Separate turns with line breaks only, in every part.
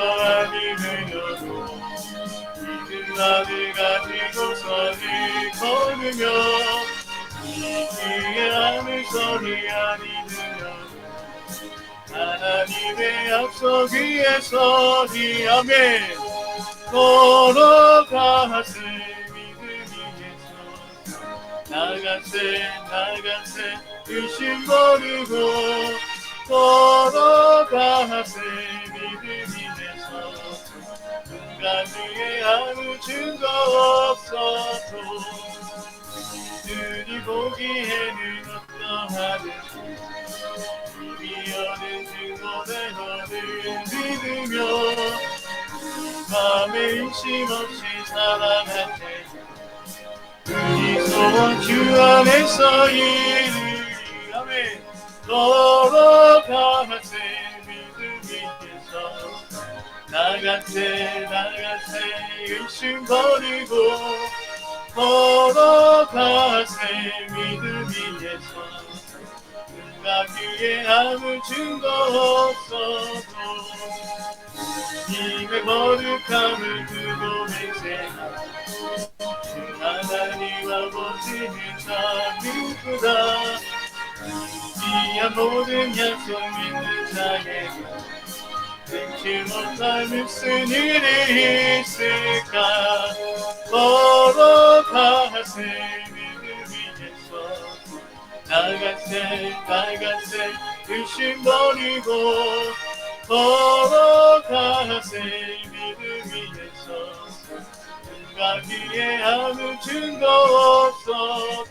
아니되어도 믿음만을 가지고서는 걸으며 이 귀에 하늘 소리 아니되어도 하나님의 약속 위에 서리 아멘 걸어가세 믿음 위에서 나가세 의심 버리고 걸어가세 믿음 위에서 눈가 뒤에 아무 증거 없어도 눈이 보기에는 어떠하든지 이미 얻은 증거대로는 믿으며 맘에 의심 없이 살아갈 때 우리 소원 주 안에서 이루리 아멘 걸어가세 믿음 위에서 나가세 의심 버리고 걸어가세 믿음 위에서 눈가 귀에 아무 증거 없어도 님의 거룩함을 두고 맹세하고 하나님 아버지는 다 누구다 귀한 모든 약속 믿는 자에게 끊지 못할 무슨 일이 있을까 걸어가세 믿음 위에서 나가세 의심 버리고 걸어가세 믿음 위에서 눈가 뒤에 아무 증거 없어도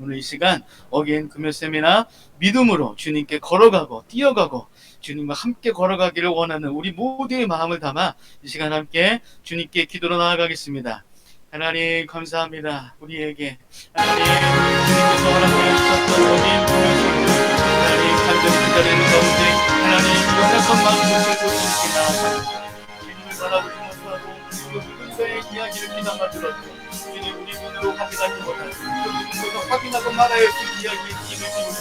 오늘 이 시간 어게인 금요 세미나 믿음으로 주님께 걸어가고 뛰어가고 주님과 함께 걸어가기를 원하는 우리 모두의 마음을 담아 이 시간 함께 주님께 기도로 나아가겠습니다. 하나님 감사합니다. 우리에게 하나님 주님께서 허락하여 주셨던 어게인 금요 세미나 하나님 간절히 기다리는 가운데 하나님 연약한 마음을 들고 주님께 나아갑니다. 주님을 바라보지 못하고 그 누군가의 이야기를 귀담아 들었고 주님 우리 눈으로 확인하지 못하고 그 눈으로 확인하고 말아야 할 이야기의 힘을 지우고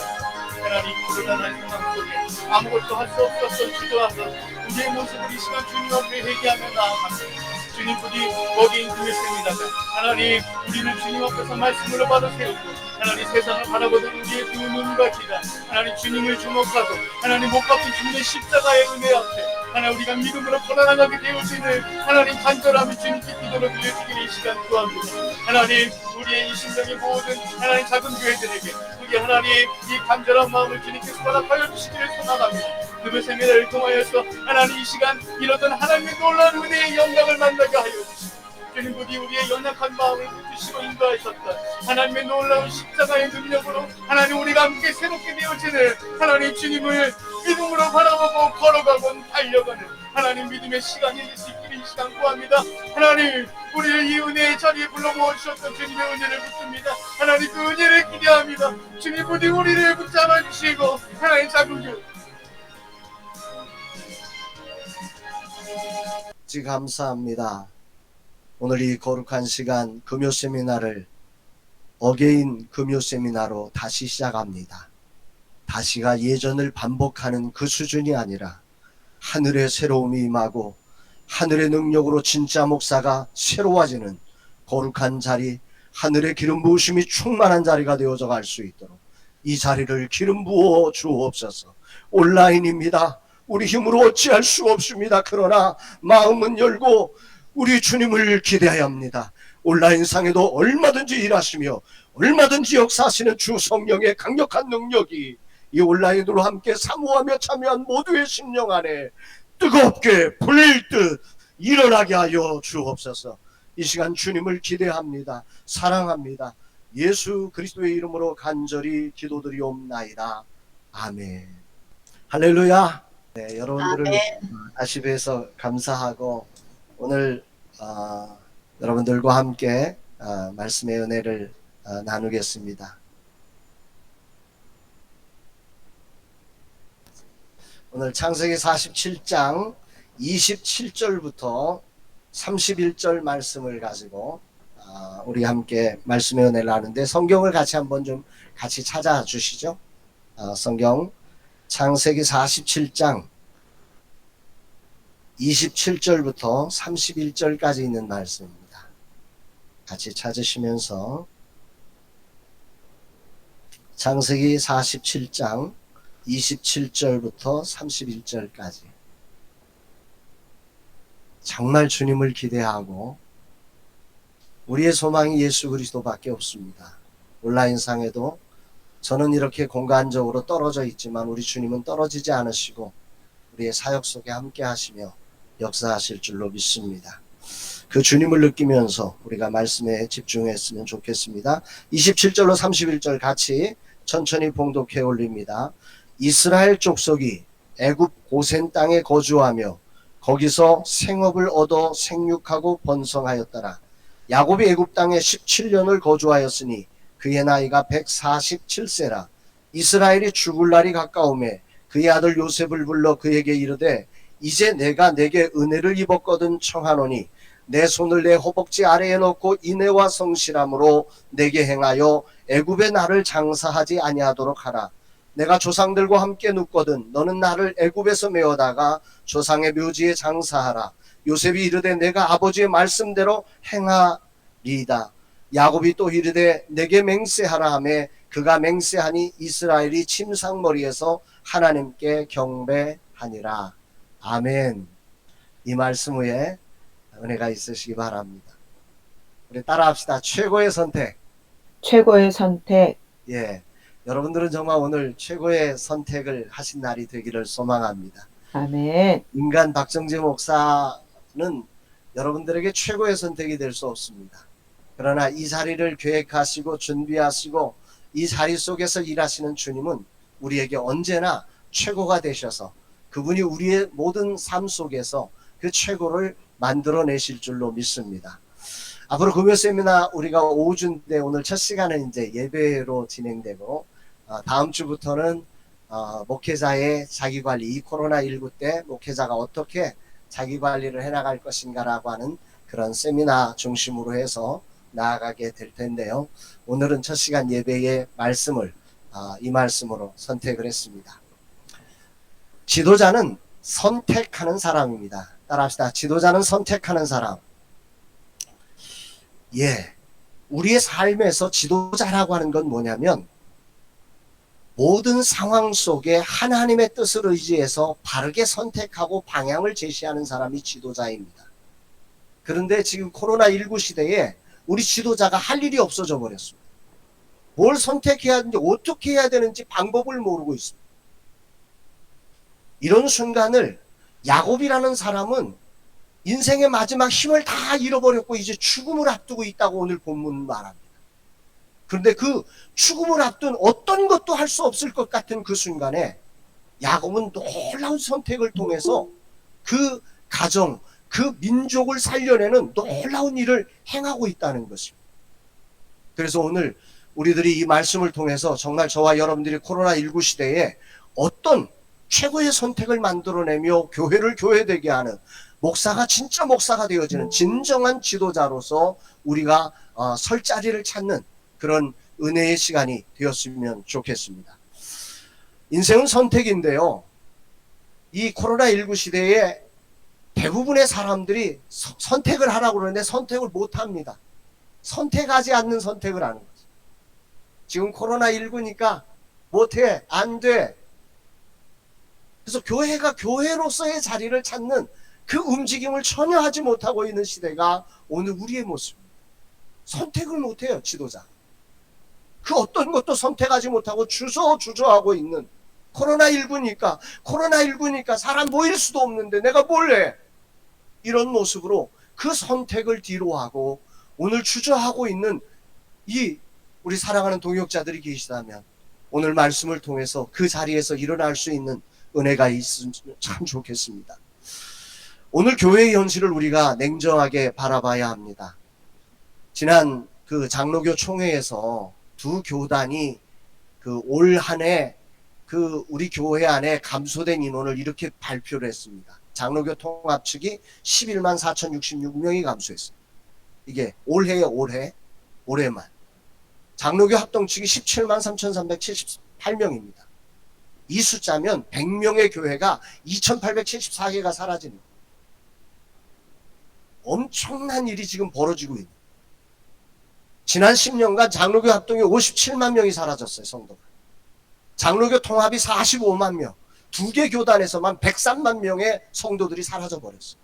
하나님 불안한 상황 속에 아무것도 할 수 없었던 주저하던 우리의 모습을 이 시간 주님 앞에 회개하며 나아갑니다. 주님 부디 어게인 금요 세미나가 하나님 우리를 주님 앞에서 말씀으로 받아 세우고 하나님 세상을 바라보던 우리의 두 눈과 귀가 하나님 주님을 주목하고 하나님 못 박힌 주님의 십자가의 은혜 앞에 하나님 우리가 믿음으로 걸어나가게 되어지는 하나님 간절함이 주님께 기도로 들려주기를 이 시간 구합니다. 하나님 우리의 이 심령의 모든 하나님 작은 교회들에게 우리 하나님 이 간절한 마음을 주님께 수반하여 주시기를 소망합니다. 금요 세미나를 통하여서 하나님 이 시간 이러던 하나님의 놀라운 은혜의 영광을 만나게 하여 주시고 주님 부디 우리의 연약한 마음을 붙드시고 인도하셨던 하나님의 놀라운 십자가의 능력으로 하나님 우리가 함께 새롭게 되어지는 하나님 주님을 믿음으로 바라보고 걸어가고 달려가는 하나님 믿음의 시간이 될 수 있기를 이 시간 구합니다. 하나님 우리를 이 은혜의 자리에 불러 모으셨던 주님의 은혜를 붙듭니다. 하나님 그 은혜를 기대합니다. 주님 부디 우리를 붙잡아 주시고 하나님 작은 교회
감사합니다. 오늘 이 거룩한 시간 금요 세미나를 어게인 금요 세미나로 다시 시작합니다. 다시가 예전을 반복하는 그 수준이 아니라 하늘의 새로움이 임하고 하늘의 능력으로 진짜 목사가 새로워지는 거룩한 자리, 하늘의 기름 부으심이 충만한 자리가 되어져 갈 수 있도록 이 자리를 기름 부어 주옵소서. 온라인입니다. 우리 힘으로 어찌할 수 없습니다. 그러나 마음은 열고 우리 주님을 기대해야 합니다. 온라인상에도 얼마든지 일하시며 얼마든지 역사하시는 주 성령의 강력한 능력이 이 온라인으로 함께 사모하며 참여한 모두의 심령 안에 뜨겁게 불일 일어나게 하여 주옵소서. 이 시간 주님을 기대합니다. 사랑합니다. 예수 그리스도의 이름으로 간절히 기도드리옵나이다. 아멘. 할렐루야. 네, 여러분들을 다시 뵈서 감사하고 오늘 여러분들과 함께 말씀의 은혜를 나누겠습니다. 오늘 창세기 47장 27절부터 31절 말씀을 가지고 우리 함께 말씀의 은혜를 나누는데, 성경을 같이 한번 좀 같이 찾아주시죠. 성경 창세기 47장 27절부터 31절까지 있는 말씀입니다. 같이 찾으시면서 창세기 47장 27절부터 31절까지 정말 주님을 기대하고 우리의 소망이 예수 그리스도밖에 없습니다. 온라인상에도 저는 이렇게 공간적으로 떨어져 있지만 우리 주님은 떨어지지 않으시고 우리의 사역 속에 함께 하시며 역사하실 줄로 믿습니다. 그 주님을 느끼면서 우리가 말씀에 집중했으면 좋겠습니다. 27절로 31절 같이 천천히 봉독해 올립니다. 이스라엘 족속이 애굽 고센 땅에 거주하며 거기서 생업을 얻어 생육하고 번성하였더라. 야곱이 애굽 땅에 17년을 거주하였으니 그의 나이가 147세라. 이스라엘이 죽을 날이 가까우매 그의 아들 요셉을 불러 그에게 이르되 이제 내가 내게 은혜를 입었거든 청하노니 내 손을 내 허벅지 아래에 넣고 인애와 성실함으로 내게 행하여 애굽에 나를 장사하지 아니하도록 하라. 내가 조상들과 함께 눕거든 너는 나를 애굽에서 메어다가 조상의 묘지에 장사하라. 요셉이 이르되 내가 아버지의 말씀대로 행하리이다. 야곱이 또 이르되 내게 맹세하라 하매 그가 맹세하니 이스라엘이 침상머리에서 하나님께 경배하니라. 아멘. 이 말씀 후에 은혜가 있으시기 바랍니다. 우리 따라합시다. 최고의 선택.
최고의 선택.
예, 여러분들은 정말 오늘 최고의 선택을 하신 날이 되기를 소망합니다.
아멘.
인간 박정재 목사는 여러분들에게 최고의 선택이 될 수 없습니다. 그러나 이 자리를 계획하시고 준비하시고 이 자리 속에서 일하시는 주님은 우리에게 언제나 최고가 되셔서 그분이 우리의 모든 삶 속에서 그 최고를 만들어내실 줄로 믿습니다. 앞으로 금요 세미나 우리가 오후인데 오늘 첫 시간은 이제 예배로 진행되고 다음 주부터는 목회자의 자기관리, 이 코로나19 때 목회자가 어떻게 자기관리를 해나갈 것인가라고 하는 그런 세미나 중심으로 해서 나아가게 될 텐데요. 오늘은 첫 시간 예배의 말씀을 이 말씀으로 선택을 했습니다. 지도자는 선택하는 사람입니다. 따라합시다. 지도자는 선택하는 사람. 예, 우리의 삶에서 지도자라고 하는 건 뭐냐면 모든 상황 속에 하나님의 뜻을 의지해서 바르게 선택하고 방향을 제시하는 사람이 지도자입니다. 그런데 지금 코로나19 시대에 우리 지도자가 할 일이 없어져 버렸습니다. 뭘 선택해야 하는지 어떻게 해야 되는지 방법을 모르고 있습니다. 이런 순간을 야곱이라는 사람은 인생의 마지막 힘을 다 잃어버렸고 이제 죽음을 앞두고 있다고 오늘 본문은 말합니다. 그런데 그 죽음을 앞둔 어떤 것도 할 수 없을 것 같은 그 순간에 야곱은 놀라운 선택을 통해서 그 가정, 그 민족을 살려내는 놀라운 일을 행하고 있다는 것입니다. 그래서 오늘 우리들이 이 말씀을 통해서 정말 저와 여러분들이 코로나19 시대에 어떤 최고의 선택을 만들어내며 교회를 교회되게 하는 목사가 진짜 목사가 되어지는 진정한 지도자로서 우리가 설 자리를 찾는 그런 은혜의 시간이 되었으면 좋겠습니다. 인생은 선택인데요. 이 코로나19 시대에 대부분의 사람들이 선택을 하라고 그러는데 선택을 못합니다. 선택하지 않는 선택을 하는 거죠. 지금 코로나19니까 못해, 안 돼. 그래서 교회가 교회로서의 자리를 찾는 그 움직임을 전혀 하지 못하고 있는 시대가 오늘 우리의 모습입니다. 선택을 못해요, 지도자. 그 어떤 것도 선택하지 못하고 주저하고 있는 코로나19니까 사람 모일 수도 없는데 내가 뭘 해? 이런 모습으로 그 선택을 뒤로하고 오늘 주저하고 있는 이 우리 사랑하는 동역자들이 계시다면 오늘 말씀을 통해서 그 자리에서 일어날 수 있는 은혜가 있으면 참 좋겠습니다. 오늘 교회의 현실을 우리가 냉정하게 바라봐야 합니다. 지난 그 장로교 총회에서 두 교단이 그 올 한 해 그 우리 교회 안에 감소된 인원을 이렇게 발표를 했습니다. 장로교 통합 측이 11만 4,066명이 감소했습니다. 이게 올해요, 올해만. 장로교 합동 측이 17만 3,378명입니다. 이 숫자면 100명의 교회가 2,874개가 사라집니다. 엄청난 일이 지금 벌어지고 있는. 지난 10년간 장로교 합동에 57만 명이 사라졌어요. 성도가. 장로교 통합이 45만 명. 두 개 교단에서만 103만 명의 성도들이 사라져 버렸어요.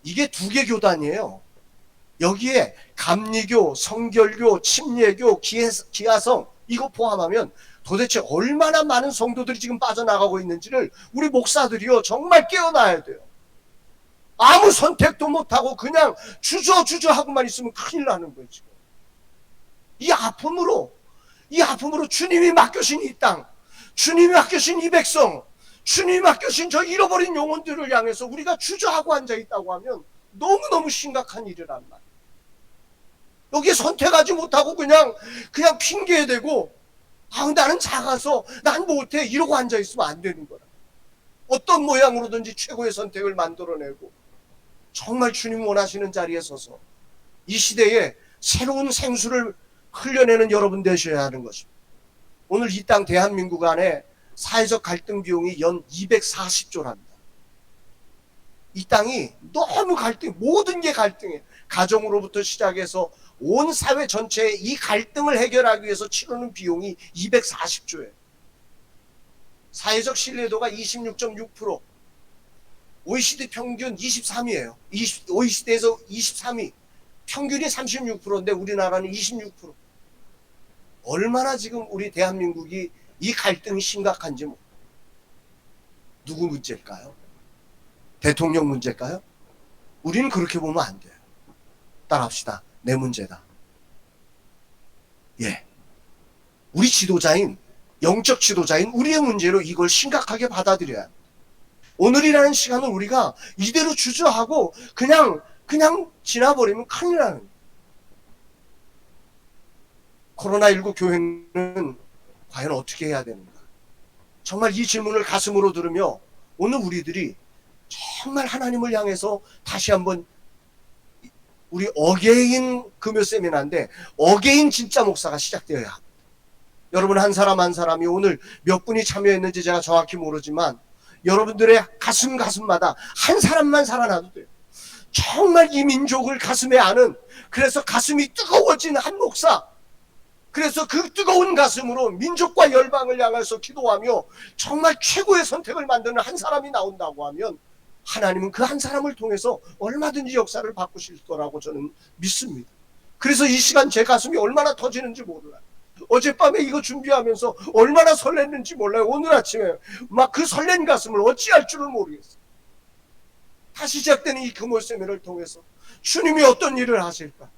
이게 두 개 교단이에요. 여기에 감리교, 성결교, 침례교, 기하성 이거 포함하면 도대체 얼마나 많은 성도들이 지금 빠져나가고 있는지를 우리 목사들이요 정말 깨어나야 돼요. 아무 선택도 못하고 그냥 주저하고만 있으면 큰일 나는 거예요. 지금 이 아픔으로 주님이 맡겨신 이 땅, 주님이 맡겨신 이 백성, 주님이 맡겨신 저 잃어버린 영혼들을 향해서 우리가 주저하고 앉아있다고 하면 너무너무 심각한 일이란 말이에요. 여기에 선택하지 못하고 그냥 핑계대고 나는 작아서 난 못해 이러고 앉아있으면 안 되는 거라. 어떤 모양으로든지 최고의 선택을 만들어내고 정말 주님 원하시는 자리에 서서 이 시대에 새로운 생수를 흘려내는 여러분 되셔야 하는 것입니다. 오늘 이 땅 대한민국 안에 사회적 갈등 비용이 연 240조랍니다. 이 땅이 너무 모든 게 갈등이에요. 가정으로부터 시작해서 온 사회 전체의 이 갈등을 해결하기 위해서 치르는 비용이 240조예요. 사회적 신뢰도가 26.6%, OECD 평균 23위예요. OECD에서 23위, 평균이 36%인데 우리나라는 26%. 얼마나 지금 우리 대한민국이 이 갈등이 심각한지 누구 문제일까요? 대통령 문제일까요? 우리는 그렇게 보면 안 돼요. 따라합시다. 내 문제다. 예. 우리 지도자인, 영적 지도자인 우리의 문제로 이걸 심각하게 받아들여야 합니다. 오늘이라는 시간은 우리가 이대로 주저하고 그냥 지나버리면 큰일 나는 거예요. 코로나19 교회는 과연 어떻게 해야 되는가? 정말 이 질문을 가슴으로 들으며 오늘 우리들이 정말 하나님을 향해서 다시 한번 우리 어게인 금요 세미나인데 어게인 진짜 목사가 시작되어야 합니다. 여러분 한 사람 한 사람이 오늘 몇 분이 참여했는지 제가 정확히 모르지만 여러분들의 가슴마다 한 사람만 살아나도 돼요. 정말 이 민족을 가슴에 아는, 그래서 가슴이 뜨거워진 한 목사, 그래서 그 뜨거운 가슴으로 민족과 열방을 향해서 기도하며 정말 최고의 선택을 만드는 한 사람이 나온다고 하면 하나님은 그 한 사람을 통해서 얼마든지 역사를 바꾸실 거라고 저는 믿습니다. 그래서 이 시간 제 가슴이 얼마나 터지는지 몰라요. 어젯밤에 이거 준비하면서 얼마나 설렜는지 몰라요. 오늘 아침에 막 그 설렌 가슴을 어찌할 줄을 모르겠어요. 다시 시작되는 이 금요 세미나를 통해서 주님이 어떤 일을 하실까?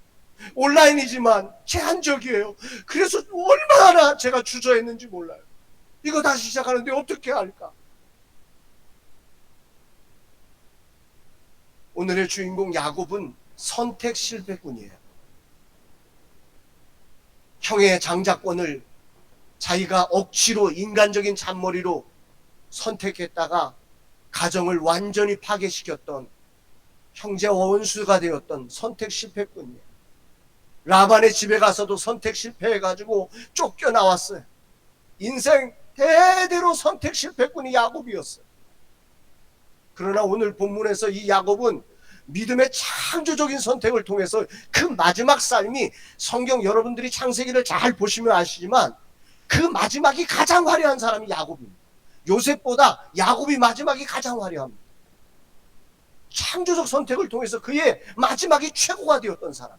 온라인이지만 제한적이에요. 그래서 얼마나 제가 주저했는지 몰라요. 이거 다시 시작하는데 어떻게 할까? 오늘의 주인공 야곱은 선택 실패꾼이에요. 형의 장자권을 자기가 억지로 인간적인 잔머리로 선택했다가 가정을 완전히 파괴시켰던, 형제와 원수가 되었던 선택 실패꾼이에요. 라반의 집에 가서도 선택 실패해가지고 쫓겨나왔어요. 인생 대대로 선택 실패꾼이 야곱이었어요. 그러나 오늘 본문에서 이 야곱은 믿음의 창조적인 선택을 통해서 그 마지막 삶이, 성경 여러분들이 창세기를 잘 보시면 아시지만 그 마지막이 가장 화려한 사람이 야곱입니다. 요셉보다 야곱이 마지막이 가장 화려합니다. 창조적 선택을 통해서 그의 마지막이 최고가 되었던 사람.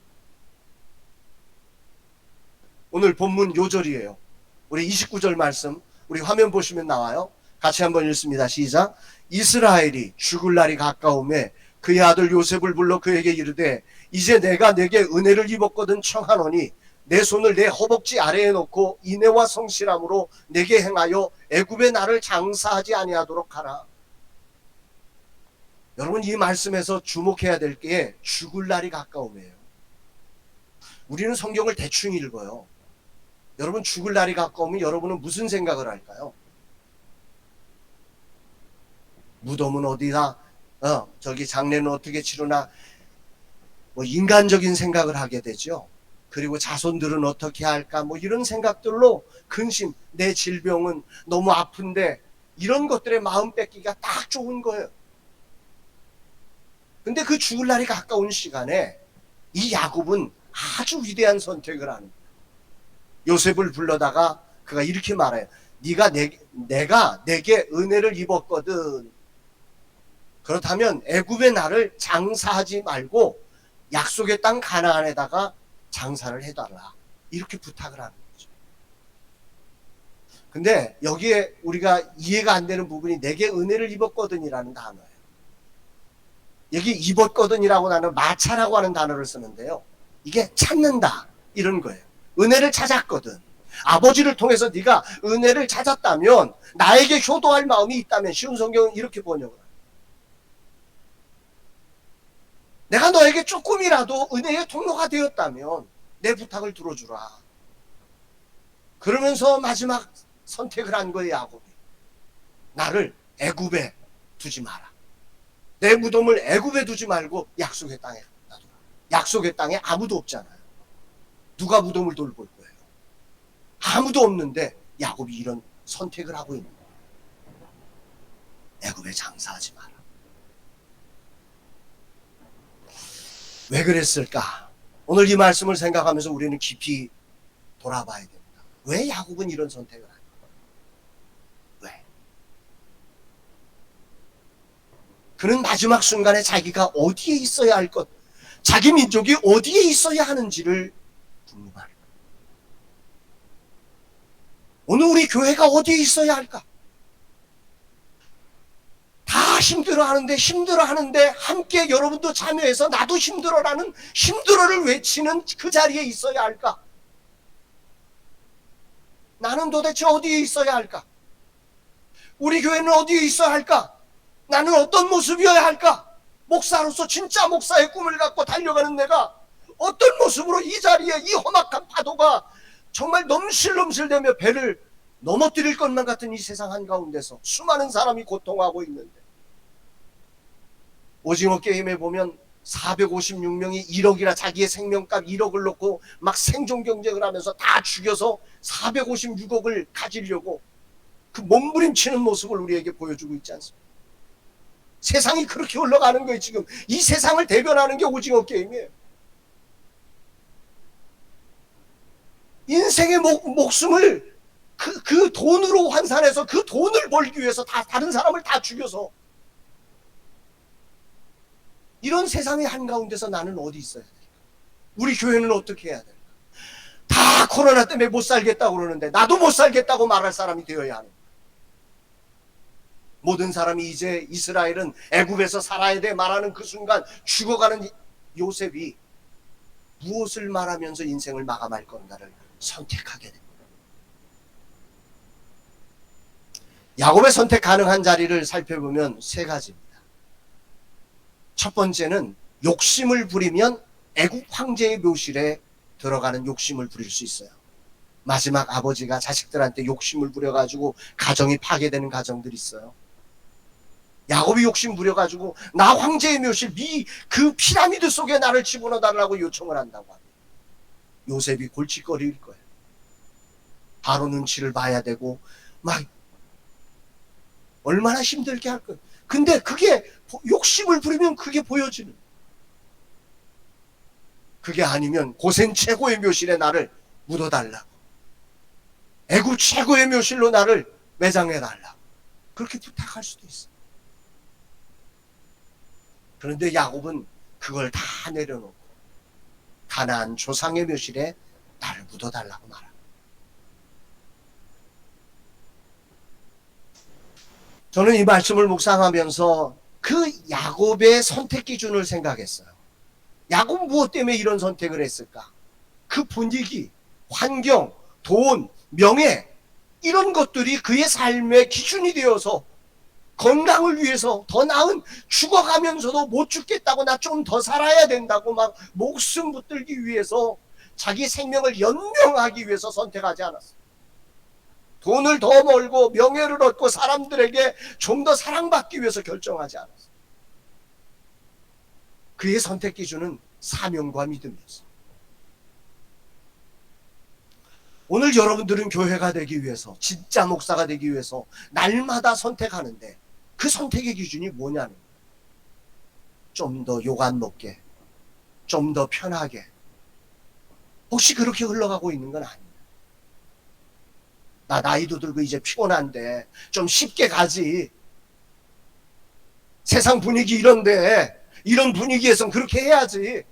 오늘 본문 요절이에요. 우리 29절 말씀 우리 화면 보시면 나와요. 같이 한번 읽습니다. 시작. 이스라엘이 죽을 날이 가까우매 그의 아들 요셉을 불러 그에게 이르되 이제 내가 내게 은혜를 입었거든 청하노니 내 손을 내 허벅지 아래에 놓고 인애와 성실함으로 내게 행하여 애굽에 나를 장사하지 아니하도록 하라. 여러분 이 말씀에서 주목해야 될 게 죽을 날이 가까움이에요. 우리는 성경을 대충 읽어요. 여러분 죽을 날이 가까우면 여러분은 무슨 생각을 할까요? 무덤은 어디다? 저기 장례는 어떻게 치르나? 뭐 인간적인 생각을 하게 되죠. 그리고 자손들은 어떻게 할까? 뭐 이런 생각들로 근심, 내 질병은 너무 아픈데 이런 것들의 마음 뺏기가 딱 좋은 거예요. 근데 그 죽을 날이 가까운 시간에 이 야곱은 아주 위대한 선택을 하는 거예요. 요셉을 불러다가 그가 이렇게 말해요. 내가 내게 은혜를 입었거든. 그렇다면 애굽의 나를 장사하지 말고 약속의 땅 가나안에다가 장사를 해달라. 이렇게 부탁을 하는 거죠. 근데 여기에 우리가 이해가 안 되는 부분이 내게 은혜를 입었거든이라는 단어예요. 여기 입었거든이라고 하는 마차라고 하는 단어를 쓰는데요. 이게 찾는다 이런 거예요. 은혜를 찾았거든. 아버지를 통해서 네가 은혜를 찾았다면 나에게 효도할 마음이 있다면 쉬운 성경은 이렇게 번역을 해요. 내가 너에게 조금이라도 은혜의 통로가 되었다면 내 부탁을 들어주라. 그러면서 마지막 선택을 한 거예요. 야곱이. 나를 애굽에 두지 마라. 내 무덤을 애굽에 두지 말고 약속의 땅에 놔두라. 약속의 땅에 아무도 없잖아요. 누가 무덤을 돌볼 거예요? 아무도 없는데 야곱이 이런 선택을 하고 있는 거예요. 애굽에 장사하지 마라. 왜 그랬을까? 오늘 이 말씀을 생각하면서 우리는 깊이 돌아봐야 됩니다. 왜 야곱은 이런 선택을 할까? 왜? 그는 마지막 순간에 자기가 어디에 있어야 할 것, 자기 민족이 어디에 있어야 하는지를 궁금합니다. 오늘 우리 교회가 어디에 있어야 할까? 다 힘들어하는데 함께 여러분도 참여해서 나도 힘들어라는 힘들어를 외치는 그 자리에 있어야 할까? 나는 도대체 어디에 있어야 할까? 우리 교회는 어디에 있어야 할까? 나는 어떤 모습이어야 할까? 목사로서 진짜 목사의 꿈을 갖고 달려가는 내가 어떤 모습으로 이 자리에 이 험악한 파도가 정말 넘실넘실대며 배를 넘어뜨릴 것만 같은 이 세상 한가운데서 수많은 사람이 고통하고 있는데 오징어 게임에 보면 456명이 1억이라 자기의 생명값 1억을 놓고 막 생존 경쟁을 하면서 다 죽여서 456억을 가지려고 그 몸부림치는 모습을 우리에게 보여주고 있지 않습니까? 세상이 그렇게 흘러가는 거예요. 지금 이 세상을 대변하는 게 오징어 게임이에요. 인생의 목숨을 그 돈으로 환산해서 그 돈을 벌기 위해서 다른 사람을 다 죽여서 이런 세상의 한가운데서 나는 어디 있어야 될까? 우리 교회는 어떻게 해야 될까? 다 코로나 때문에 못 살겠다고 그러는데 나도 못 살겠다고 말할 사람이 되어야 하는 거야. 모든 사람이 이제 이스라엘은 애굽에서 살아야 돼 말하는 그 순간 죽어가는 요셉이 무엇을 말하면서 인생을 마감할 건가를 선택하게 됩니다. 야곱의 선택 가능한 자리를 살펴보면 세 가지입니다. 첫 번째는 욕심을 부리면 애굽 황제의 묘실에 들어가는 욕심을 부릴 수 있어요. 마지막 아버지가 자식들한테 욕심을 부려가지고 가정이 파괴되는 가정들이 있어요. 야곱이 욕심 부려가지고 나 황제의 묘실 그 피라미드 속에 나를 집어넣어 달라고 요청을 한다고 합니다. 요셉이 골칫거리일 거예요. 바로 눈치를 봐야 되고 막 얼마나 힘들게 할 거예요. 근데 그게 욕심을 부리면 그게 보여지는. 그게 아니면 고센 최고의 묘실에 나를 묻어달라고. 애굽 최고의 묘실로 나를 매장해달라고. 그렇게 부탁할 수도 있어요. 그런데 야곱은 그걸 다 내려놓고 가나안 조상의 묘실에 나를 묻어달라고 말합니다. 저는 이 말씀을 묵상하면서 그 야곱의 선택 기준을 생각했어요. 야곱은 무엇 때문에 이런 선택을 했을까? 그 분위기, 환경, 돈, 명예 이런 것들이 그의 삶의 기준이 되어서 건강을 위해서 더 나은 죽어가면서도 못 죽겠다고 나 좀 더 살아야 된다고 막 목숨 붙들기 위해서 자기 생명을 연명하기 위해서 선택하지 않았어요. 돈을 더 벌고 명예를 얻고 사람들에게 좀 더 사랑받기 위해서 결정하지 않았어요. 그의 선택 기준은 사명과 믿음이었어요. 오늘 여러분들은 교회가 되기 위해서 진짜 목사가 되기 위해서 날마다 선택하는데 그 선택의 기준이 뭐냐는 거예요. 좀 더 욕 안 먹게, 좀 더 편하게. 혹시 그렇게 흘러가고 있는 건 아니에요. 나 나이도 들고 이제 피곤한데 좀 쉽게 가지. 세상 분위기 이런데 이런 분위기에선 그렇게 해야지.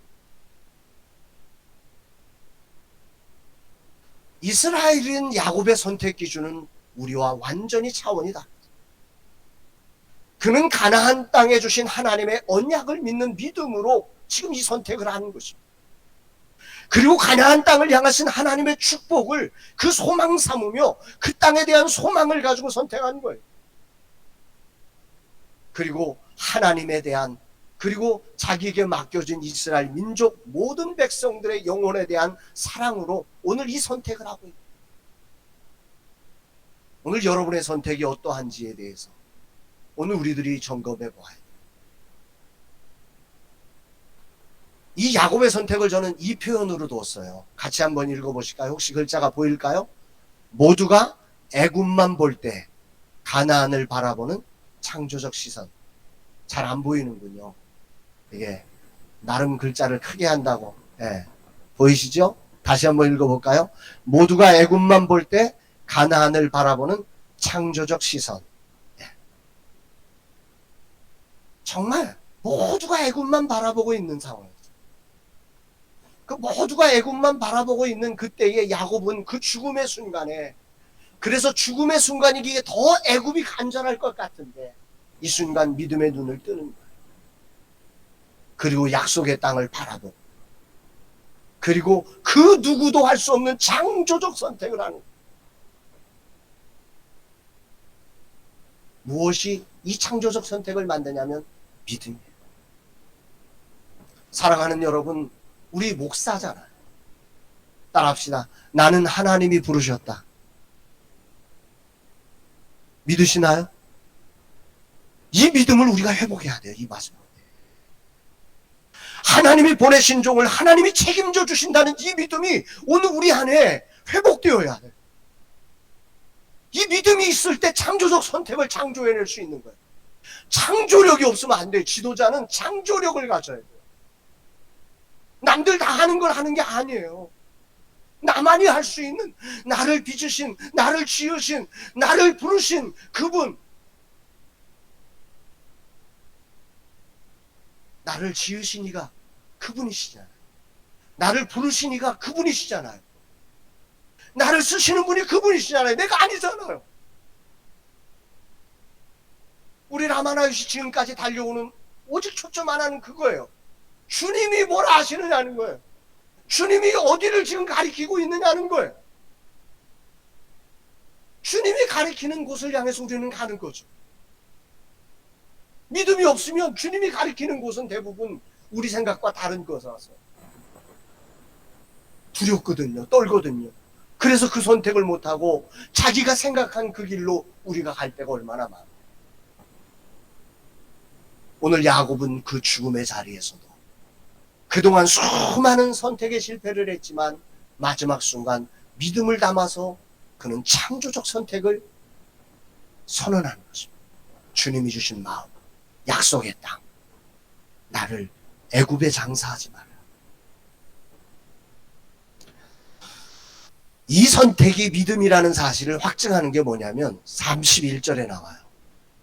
이스라엘인 야곱의 선택 기준은 우리와 완전히 차원이 다르다. 그는 가나안 땅에 주신 하나님의 언약을 믿는 믿음으로 지금 이 선택을 하는 것입니다. 그리고 가나안 땅을 향하신 하나님의 축복을 그 소망 삼으며 그 땅에 대한 소망을 가지고 선택한 거예요. 그리고 하나님에 대한, 그리고 자기에게 맡겨진 이스라엘 민족 모든 백성들의 영혼에 대한 사랑으로 오늘 이 선택을 하고 있다. 오늘 여러분의 선택이 어떠한지에 대해서 오늘 우리들이 점검해 보아야 돼요. 이 야곱의 선택을 저는 이 표현으로 뒀어요. 같이 한번 읽어보실까요? 혹시 글자가 보일까요? 모두가 애굽만 볼 때 가나안을 바라보는 창조적 시선. 잘 안 보이는군요. 이게 나름 글자를 크게 한다고. 예. 보이시죠? 다시 한번 읽어볼까요? 모두가 애굽만 볼 때 가나안을 바라보는 창조적 시선. 예. 정말 모두가 애굽만 바라보고 있는 상황이죠. 그 모두가 애굽만 바라보고 있는 그때의 야곱은 그 죽음의 순간에, 그래서 죽음의 순간이기에 더 애굽이 간절할 것 같은데 이 순간 믿음의 눈을 뜨는 거예요. 그리고 약속의 땅을 바라보고, 그리고 그 누구도 할 수 없는 창조적 선택을 하는 거예요. 무엇이 이 창조적 선택을 만드냐면 믿음이에요. 사랑하는 여러분, 우리 목사잖아요. 따라합시다. 나는 하나님이 부르셨다. 믿으시나요? 이 믿음을 우리가 회복해야 돼요. 이 말씀을. 하나님이 보내신 종을 하나님이 책임져 주신다는 이 믿음이 오늘 우리 안에 회복되어야 돼요. 이 믿음이 있을 때 창조적 선택을 창조해낼 수 있는 거예요. 창조력이 없으면 안 돼요. 지도자는 창조력을 가져야 돼요. 남들 다 하는 걸 하는 게 아니에요. 나만이 할 수 있는, 나를 빚으신, 나를 지으신, 나를 부르신 그분, 나를 지으신 이가 그분이시잖아요. 나를 부르신 이가 그분이시잖아요. 나를 쓰시는 분이 그분이시잖아요. 내가 아니잖아요. 우리 라마나요시 지금까지 달려오는 오직 초점 하나는 그거예요. 주님이 뭘 아시느냐는 거예요. 주님이 어디를 지금 가리키고 있느냐는 거예요. 주님이 가리키는 곳을 향해서 우리는 가는 거죠. 믿음이 없으면 주님이 가리키는 곳은 대부분 우리 생각과 다른 것이라서 두렵거든요. 떨거든요. 그래서 그 선택을 못하고 자기가 생각한 그 길로 우리가 갈 때가 얼마나 많아요. 오늘 야곱은 그 죽음의 자리에서도 그동안 수많은 선택에 실패를 했지만 마지막 순간 믿음을 담아서 그는 창조적 선택을 선언하는 것입니다. 주님이 주신 마음, 약속의 땅, 나를 애굽에 장사하지 마라. 이 선택이 믿음이라는 사실을 확증하는 게 뭐냐면 31절에 나와요.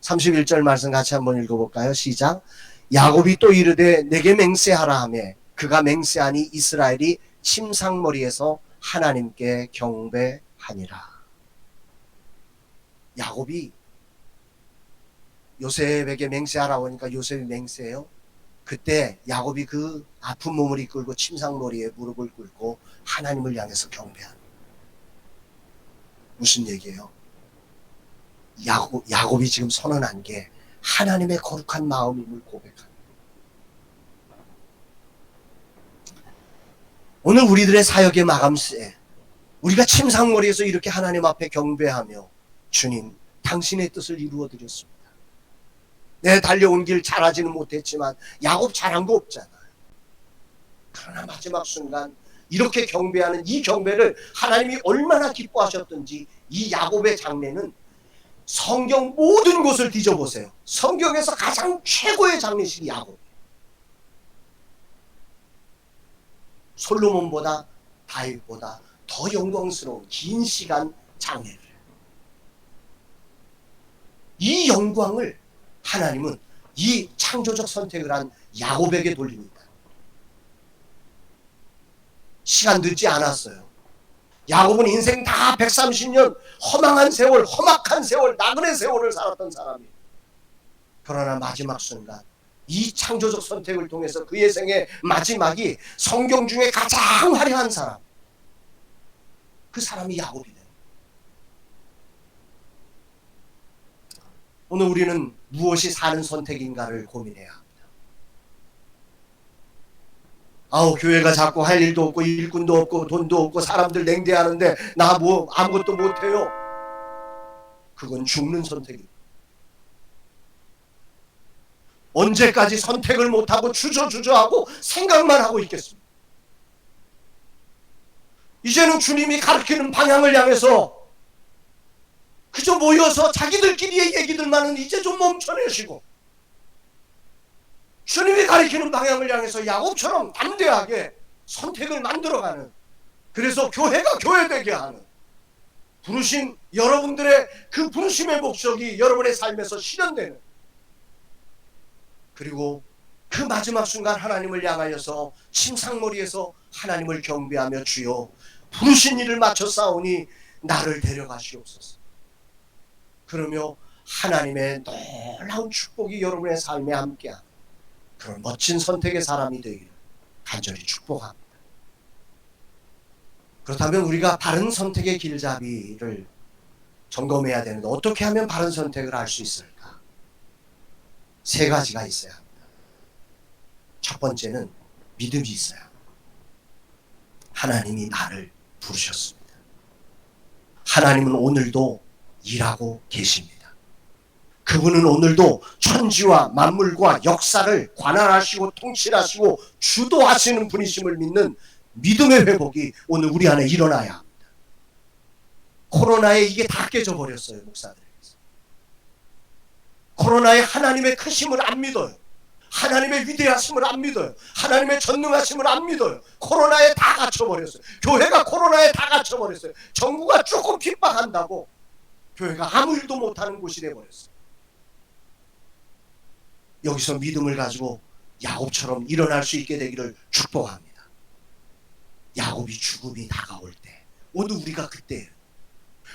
31절 말씀 같이 한번 읽어볼까요? 시작. 야곱이 또 이르되 내게 맹세하라 하매 그가 맹세하니 이스라엘이 침상머리에서 하나님께 경배하니라. 야곱이 요셉에게 맹세하라고 하니까 요셉이 맹세해요. 그때 야곱이 그 아픈 몸을 이끌고 침상머리에 무릎을 꿇고 하나님을 향해서 경배하는. 무슨 얘기예요? 야곱이 지금 선언한 게 하나님의 거룩한 마음임을 고백합니다. 오늘 우리들의 사역의 마감시에 우리가 침상머리에서 이렇게 하나님 앞에 경배하며 주님, 당신의 뜻을 이루어드렸습니다. 내 달려온 길 잘하지는 못했지만 야곱 잘한 거 없잖아요. 그러나 마지막 순간 이렇게 경배하는 이 경배를 하나님이 얼마나 기뻐하셨던지 이 야곱의 장례는 성경 모든 곳을 뒤져보세요. 성경에서 가장 최고의 장례식이 야곱. 솔로몬보다 다윗보다 더 영광스러운 긴 시간 장례를 해요. 이 영광을 하나님은 이 창조적 선택을 한 야곱에게 돌립니다. 시간 늦지 않았어요. 야곱은 인생 다 130년 허망한 세월, 험악한 세월, 나그네 세월을 살았던 사람이에요. 그러나 마지막 순간 이 창조적 선택을 통해서 그의 생의 마지막이 성경 중에 가장 화려한 사람, 그 사람이 야곱이네. 오늘 우리는 무엇이 사는 선택인가를 고민해야 합니다. 교회가 자꾸 할 일도 없고 일꾼도 없고 돈도 없고 사람들 냉대하는데 나 뭐 아무것도 못해요. 그건 죽는 선택입니다. 언제까지 선택을 못하고 주저주저하고 생각만 하고 있겠습니까? 이제는 주님이 가르치는 방향을 향해서 그저 모여서 자기들끼리의 얘기들만은 이제 좀 멈춰내시고 주님이 가르치는 방향을 향해서 야곱처럼 담대하게 선택을 만들어가는, 그래서 교회가 교회되게 하는, 부르신 여러분들의 그 부르심의 목적이 여러분의 삶에서 실현되는, 그리고 그 마지막 순간 하나님을 향하여서 침상머리에서 하나님을 경배하며 주여 부르신 일을 마쳐 싸우니 나를 데려가시옵소서. 그러며 하나님의 놀라운 축복이 여러분의 삶에 함께하는 그런 멋진 선택의 사람이 되기를 간절히 축복합니다. 그렇다면 우리가 바른 선택의 길잡이를 점검해야 되는데 어떻게 하면 바른 선택을 할 수 있을까? 세 가지가 있어야 합니다. 첫 번째는 믿음이 있어야 합니다. 하나님이 나를 부르셨습니다. 하나님은 오늘도 일하고 계십니다. 그분은 오늘도 천지와 만물과 역사를 관할하시고 통치하시고 주도하시는 분이심을 믿는 믿음의 회복이 오늘 우리 안에 일어나야 합니다. 코로나에 이게 다 깨져버렸어요. 목사들에게서. 코로나에 하나님의 크심을 안 믿어요. 하나님의 위대하심을 안 믿어요. 하나님의 전능하심을 안 믿어요. 코로나에 다 갇혀버렸어요. 교회가 코로나에 다 갇혀버렸어요. 정부가 조금 핍박한다고 교회가 아무 일도 못하는 곳이 돼버렸어요. 여기서 믿음을 가지고 야곱처럼 일어날 수 있게 되기를 축복합니다. 야곱이 죽음이 다가올 때, 오늘 우리가 그때예요.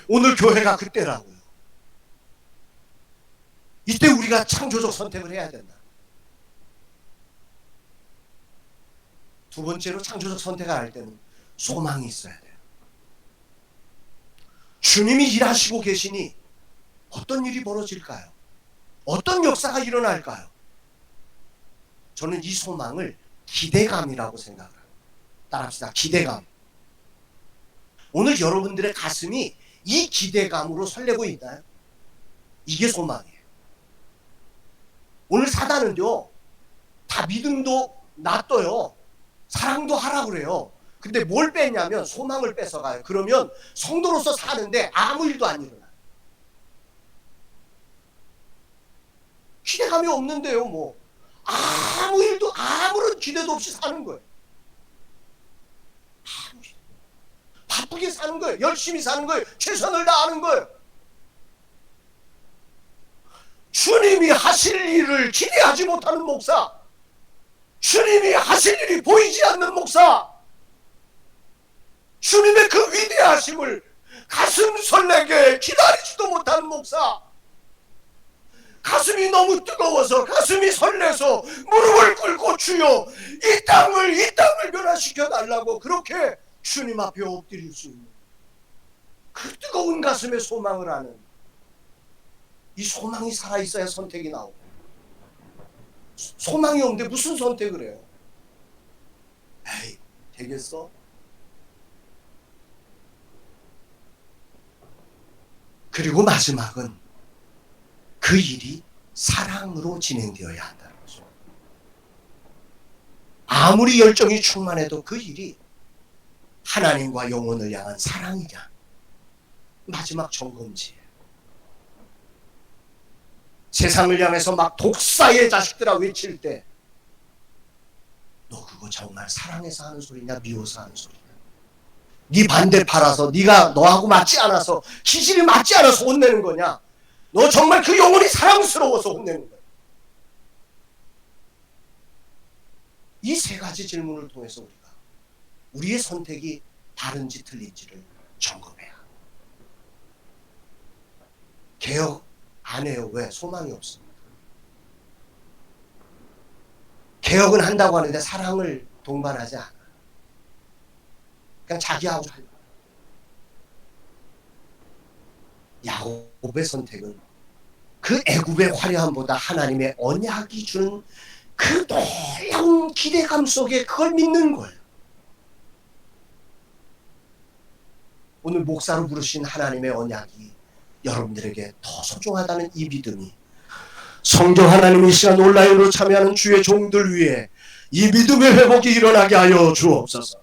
오늘 교회가 그때라고요. 이때 우리가 창조적 선택을 해야 된다. 두 번째로 창조적 선택을 할 때는 소망이 있어야 돼요. 주님이 일하시고 계시니 어떤 일이 벌어질까요? 어떤 역사가 일어날까요? 저는 이 소망을 기대감이라고 생각을 합니다. 따라합시다. 기대감. 오늘 여러분들의 가슴이 이 기대감으로 설레고 있나요? 이게 소망이에요. 오늘 사단은요, 다 믿음도 놔둬요. 사랑도 하라고 그래요. 근데 뭘 뺐냐면 소망을 뺏어가요. 그러면 성도로서 사는데 아무 일도 안 일어나요. 기대감이 없는데요, 뭐. 아무 일도, 아무런 기대도 없이 사는 거예요. 바쁘게 사는 거예요. 열심히 사는 거예요. 최선을 다하는 거예요. 주님이 하실 일을 기대하지 못하는 목사, 주님이 하실 일이 보이지 않는 목사, 주님의 그 위대하심을 가슴 설레게 기다리지도 못하는 목사, 가슴이 너무 뜨거워서 가슴이 설레서 무릎을 꿇고 주여 이 땅을 변화시켜 달라고 그렇게 주님 앞에 엎드릴 수 있는 그 뜨거운 가슴에 소망을 하는, 이 소망이 살아있어야 선택이 나오고, 소망이 없는데 무슨 선택을 해요? 에이, 되겠어? 그리고 마지막은 그 일이 사랑으로 진행되어야 한다는 거죠. 아무리 열정이 충만해도 그 일이 하나님과 영혼을 향한 사랑이냐, 마지막 점검지예요. 세상을 향해서 막 독사의 자식들아 외칠 때 너 그거 정말 사랑해서 하는 소리냐 미워서 하는 소리냐? 네 반대 팔아서 네가 너하고 맞지 않아서 기질이 맞지 않아서 혼내는 거냐? 너 정말 그 영혼이 사랑스러워서 혼내는 거야. 이 세 가지 질문을 통해서 우리가 우리의 선택이 다른지 틀린지를 점검해야. 개혁 안 해요. 왜? 소망이 없습니다. 개혁은 한다고 하는데 사랑을 동반하지 않아. 그냥 자기하고 살려. 야곱의 선택은 그 애굽의 화려함보다 하나님의 언약이 주는 그 놀라운 기대감 속에 그걸 믿는 거예요. 오늘 목사로 부르신 하나님의 언약이 여러분들에게 더 소중하다는 이 믿음이 성경 하나님이 이 시간 온라인으로 참여하는 주의 종들 위해 이 믿음의 회복이 일어나게 하여 주옵소서.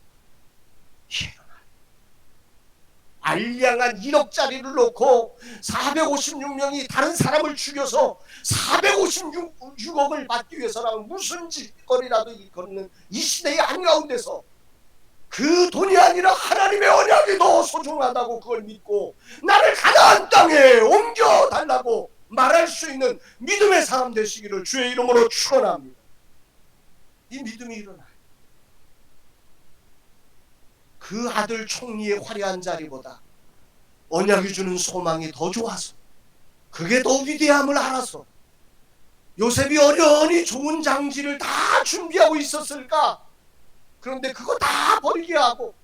알량한 1억짜리를 놓고 456명이 다른 사람을 죽여서 456억을 받기 위해서라면 무슨 짓거리라도 일컫는 이 시대의 한가운데서 그 돈이 아니라 하나님의 언약이 더 소중하다고 그걸 믿고 나를 가나안 땅에 옮겨달라고 말할 수 있는 믿음의 사람 되시기를 주의 이름으로 축원합니다. 이 믿음이 일어나요. 그 아들 총리의 화려한 자리보다 언약이 주는 소망이 더 좋아서 그게 더 위대함을 알아서 요셉이 어련히 좋은 장지를 다 준비하고 있었을까? 그런데 그거 다 버리게 하고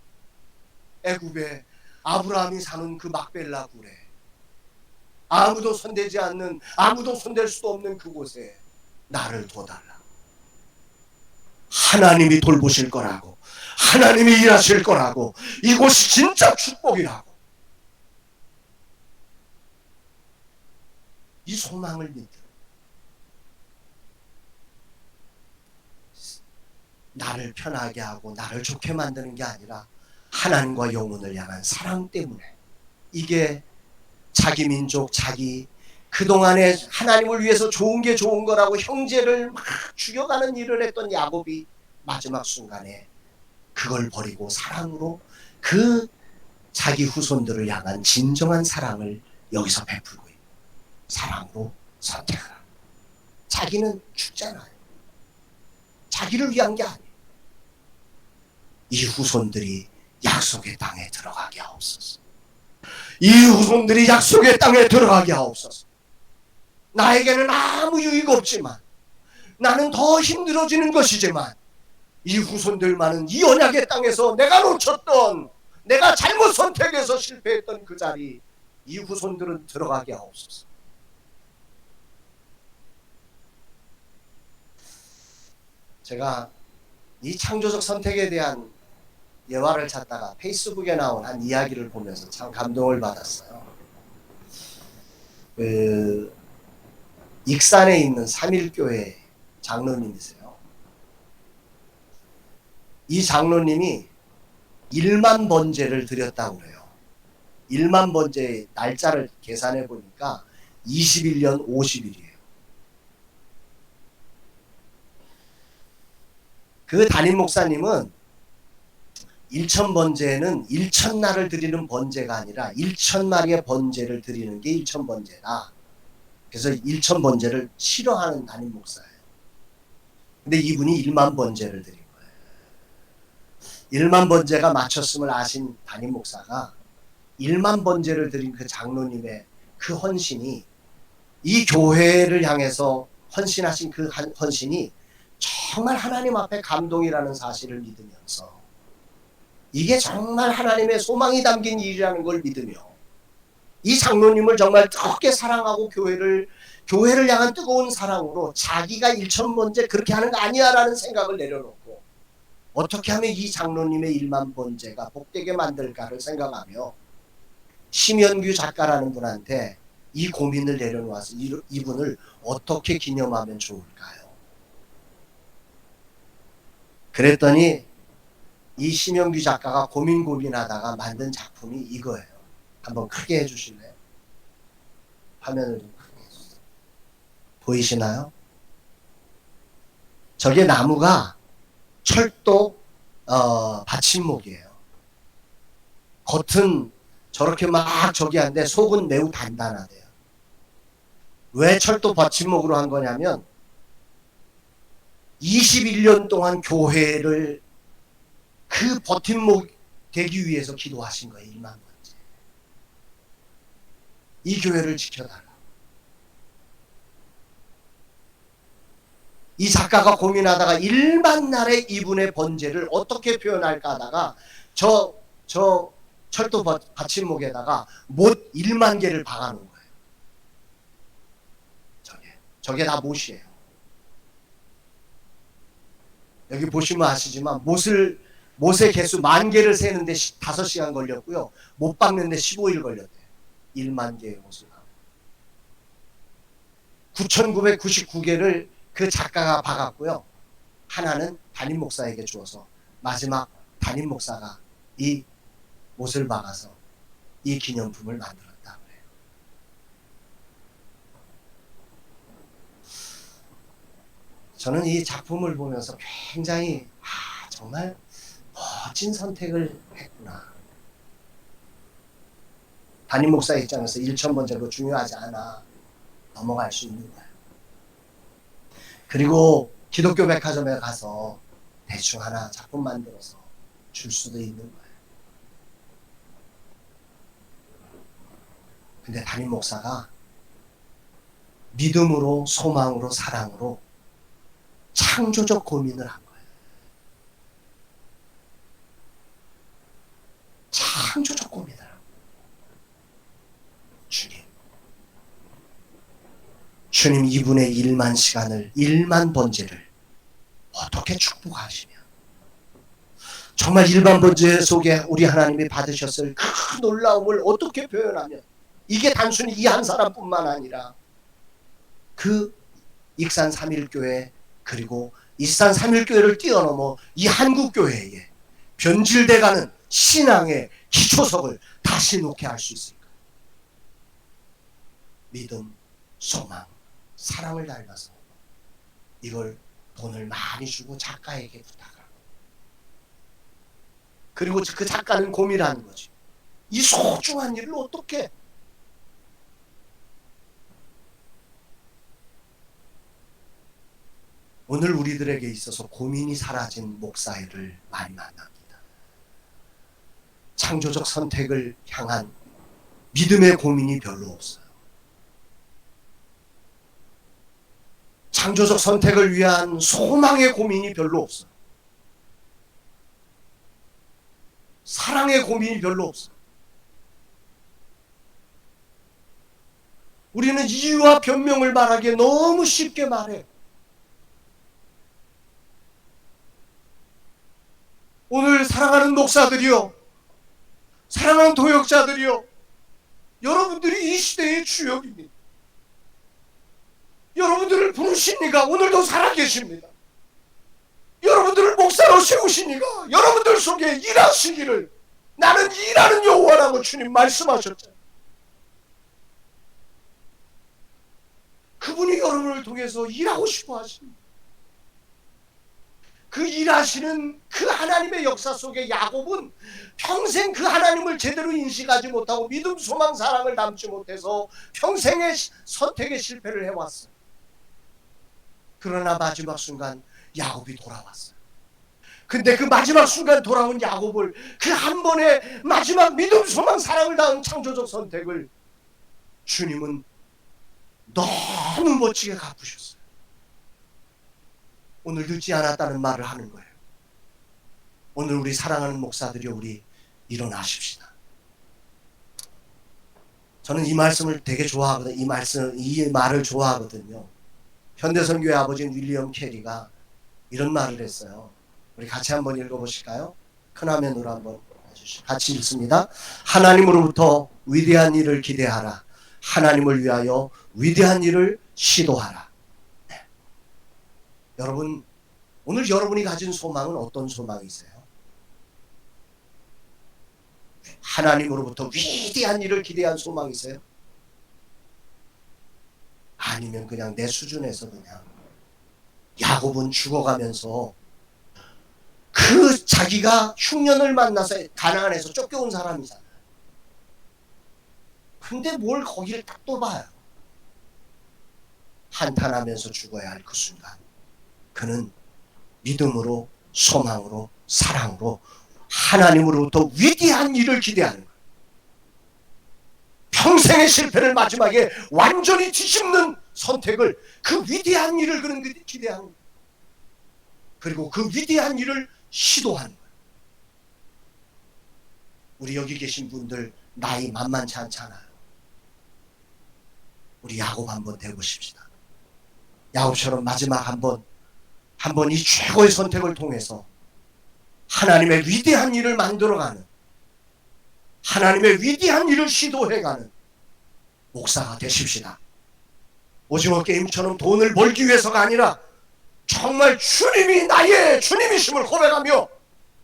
애굽에 아브라함이 사는 그 막벨라 굴에 아무도 손대지 않는, 아무도 손댈 수도 없는 그곳에 나를 둬달라. 하나님이 돌보실 거라고, 하나님이 일하실 거라고, 이곳이 진짜 축복이라고, 이 소망을 믿는, 나를 편하게 하고 나를 좋게 만드는 게 아니라 하나님과 영혼을 향한 사랑 때문에, 이게 자기 민족, 자기 그동안에 하나님을 위해서 좋은 게 좋은 거라고 형제를 막 죽여가는 일을 했던 야곱이 마지막 순간에 그걸 버리고 사랑으로 그 자기 후손들을 향한 진정한 사랑을 여기서 베풀고 있는, 사랑으로 선택하라. 자기는 죽잖아요. 자기를 위한 게 아니에요. 이 후손들이 약속의 땅에 들어가게 하옵소서. 이 후손들이 약속의 땅에 들어가게 하옵소서. 나에게는 아무 유익 없지만, 나는 더 힘들어지는 것이지만, 이 후손들만은 이 언약의 땅에서 내가 놓쳤던, 내가 잘못 선택해서 실패했던 그 자리, 이 후손들은 들어가게 하옵소서. 제가 이 창조적 선택에 대한 예화를 찾다가 페이스북에 나온 한 이야기를 보면서 참 감동을 받았어요. 익산에 있는 삼일교회 장로님이세요. 이 장로님이 1만 번제를 드렸다고 그래요. 1만 번제의 날짜를 계산해 보니까 21년 50일이에요. 그 담임 목사님은 1000번제는 1000날을 드리는 번제가 아니라 1000마리의 번제를 드리는 게 1000번제다. 그래서 1000번제를 싫어하는 담임 목사예요. 근데 이분이 1만 번제를 드린 거예요. 1만 번제가 맞췄음을 아신 담임 목사가 1만 번제를 드린 그 장로님의 그 헌신이, 이 교회를 향해서 헌신하신 그 헌신이 정말 하나님 앞에 감동이라는 사실을 믿으면서, 이게 정말 하나님의 소망이 담긴 일이라는 걸 믿으며, 이 장로님을 정말 뜨겁게 사랑하고 교회를 향한 뜨거운 사랑으로 자기가 1000번제 그렇게 하는 거 아니야 라는 생각을 내려놓고 어떻게 하면 이 장로님의 1만 번제가 복되게 만들까를 생각하며 심연규 작가라는 분한테 이 고민을 내려놓아서 이분을 어떻게 기념하면 좋을까요? 그랬더니 이 심연규 작가가 고민하다가 만든 작품이 이거예요. 한번 크게 해주실래요? 화면을 좀 크게 해주세요. 보이시나요? 저게 나무가 철도 받침목이에요. 겉은 저렇게 막 저기 한데 속은 매우 단단하대요. 왜 철도 받침목으로 한 거냐면 21년 동안 교회를 그 버팀목 되기 위해서 기도하신 거예요. 1만 번째. 이 교회를 지켜달라. 이 작가가 고민하다가 1만 날의 이분의 번제를 어떻게 표현할까 하다가 저 철도 받침목에다가 못 1만 개를 박아놓은 거예요. 저게 다 못이에요. 여기 보시면 아시지만 못의 개수 10,000개를 세는데 5시간 걸렸고요. 못 박는데 15일 걸렸대요. 1만 개의 못을. 9,999개를 그 작가가 박았고요. 하나는 담임 목사에게 주어서 마지막 담임 목사가 이 못을 박아서 이 기념품을 만들었다 그래요. 저는 이 작품을 보면서 굉장히 정말 멋진 선택을 했구나. 담임 목사 입장에서 1,000번째로 중요하지 않아. 넘어갈 수 있는 거예요. 그리고 기독교 백화점에 가서 대충 하나 작품 만들어서 줄 수도 있는 거예요. 근데 담임 목사가 믿음으로, 소망으로, 사랑으로 창조적 고민을 한 거예요. 창조적 고민을 한 거예요. 주님 이분의 1만 시간을 1만 번제를 어떻게 축복하시며 정말 1만 번제 속에 우리 하나님이 받으셨을 그 놀라움을 어떻게 표현하면 이게 단순히 이 한 사람뿐만 아니라 그 익산 3.1교회 그리고 익산 3.1교회를 뛰어넘어 이 한국교회에 변질돼가는 신앙의 기초석을 다시 놓게 할 수 있을까? 믿음, 소망, 사랑을 닮아서 이걸 돈을 많이 주고 작가에게 부탁하고 그리고 그 작가는 고민하는 거지. 이 소중한 일을 어떻게 오늘 우리들에게 있어서 고민이 사라진 목사를 많이 만납니다. 창조적 선택을 향한 믿음의 고민이 별로 없어요. 창조적 선택을 위한 소망의 고민이 별로 없어요. 사랑의 고민이 별로 없어요. 우리는 이유와 변명을 말하기에 너무 쉽게 말해요. 오늘 사랑하는 목사들이요, 사랑하는 도역자들이요, 여러분들이 이 시대의 주역입니다. 여러분들을 부르시니까 오늘도 살아계십니다. 여러분들을 목사로 세우시니까 여러분들 속에 일하시기를 나는 일하는 여호와라고 주님 말씀하셨잖아요. 그분이 여러분을 통해서 일하고 싶어 하십니다. 그 일하시는 그 하나님의 역사 속에 야곱은 평생 그 하나님을 제대로 인식하지 못하고 믿음, 소망, 사랑을 담지 못해서 평생의 선택에 실패를 해왔어요. 그러나 마지막 순간 야곱이 돌아왔어요. 근데 그 마지막 순간 돌아온 야곱을 그 한 번의 마지막 믿음, 소망, 사랑을 다한 창조적 선택을 주님은 너무 멋지게 갚으셨어요. 오늘 늦지 않았다는 말을 하는 거예요. 오늘 우리 사랑하는 목사들이 우리 일어나십시다. 저는 이 말씀을 되게 좋아하거든요. 이 말을 좋아하거든요. 현대선교회 아버지인 윌리엄 캐리가 이런 말을 했어요. 우리 같이 한번 읽어보실까요? 큰 화면으로 한번 해주시죠. 같이 읽습니다. 하나님으로부터 위대한 일을 기대하라. 하나님을 위하여 위대한 일을 시도하라. 네. 여러분, 오늘 여러분이 가진 소망은 어떤 소망이세요? 하나님으로부터 위대한 일을 기대한 소망이세요? 아니면 그냥 내 수준에서 그냥 야곱은 죽어가면서 자기가 흉년을 만나서 가나안에서 쫓겨온 사람이잖아요. 근데 뭘 거기를 딱 또 봐요. 한탄하면서 죽어야 할 그 순간 그는 믿음으로, 소망으로, 사랑으로 하나님으로부터 위대한 일을 기대하는 거예요. 평생의 실패를 마지막에 완전히 뒤집는 선택을, 그 위대한 일을 그는 기대하는 거예요. 그리고 그 위대한 일을 시도하는 거예요. 우리 여기 계신 분들 나이 만만치 않잖아요. 우리 야곱 한번 되보십시다. 야곱처럼 마지막 한번 이 최고의 선택을 통해서 하나님의 위대한 일을 만들어가는, 하나님의 위대한 일을 시도해가는 목사가 되십시다. 오징어 게임처럼 돈을 벌기 위해서가 아니라 정말 주님이 나의 주님이심을 고백하며